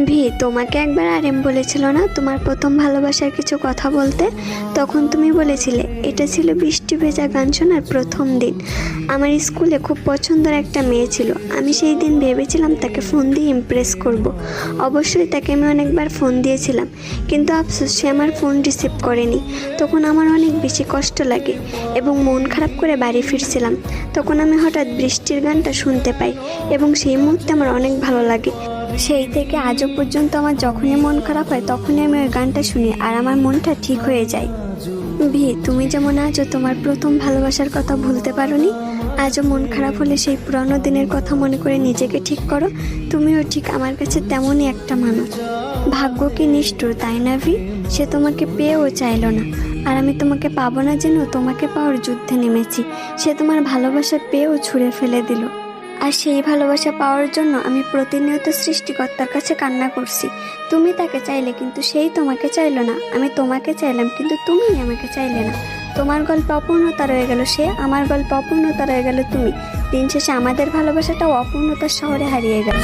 V, তোমাকে একবার RM বলেছিল না তোমার প্রথম ভালোবাসার কিছু কথা বলতে? তখন তুমি বলেছিলে এটা ছিল বৃষ্টি ভেজা গান শোনার প্রথম দিন। আমার স্কুলে খুব পছন্দের একটা মেয়ে ছিল। আমি সেই দিন ভেবেছিলাম তাকে ফোন দিয়ে ইমপ্রেস করব। অবশ্যই তাকে আমি অনেকবার ফোন দিয়েছিলাম, কিন্তু আফসোস সে আমার ফোন রিসিভ করেনি। তখন আমার অনেক বেশি কষ্ট লাগে এবং মন খারাপ করে বাড়ি ফিরছিলাম। তখন আমি হঠাৎ বৃষ্টির গানটা শুনতে পাই এবং সেই মুহূর্তে আমার অনেক ভালো লাগে। সেই থেকে আজও পর্যন্ত আমার যখনই মন খারাপ হয় তখনই আমি ওই গানটা শুনি আর আমার মনটা ঠিক হয়ে যায়। ভি, তুমি যেমন আজও তোমার প্রথম ভালোবাসার কথা ভুলতে পারোনি, আজও মন খারাপ হলে সেই পুরানো দিনের কথা মনে করে নিজেকে ঠিক করো। তুমিও ঠিক আমার কাছে তেমনই একটা মানুষ। ভাগ্য কি নিষ্ঠুর, তাই না ভি? সে তোমাকে পেয়েও চাইলো না, আর আমি তোমাকে পাবো না জেনেও তোমাকে পাওয়ার যুদ্ধে নেমেছি। সে তোমার ভালোবাসা পেয়েও ছুঁড়ে ফেলে দিল, আর সেই ভালোবাসা পাওয়ার জন্য আমি প্রতিনিয়ত সৃষ্টিকর্তার কাছে কান্না করছি। তুমি তাকে চাইলে কিন্তু সেই তোমাকে চাইলো না। আমি তোমাকে চাইলাম কিন্তু তুমি আমাকে চাইলে না। তোমার গল্পে অপূর্ণতা রয়ে গেল সে, আমার গল্পে অপূর্ণতা রয়ে গেল তুমি। দিন শেষে আমাদের ভালোবাসাটাও অপূর্ণতার শহরে হারিয়ে গেল।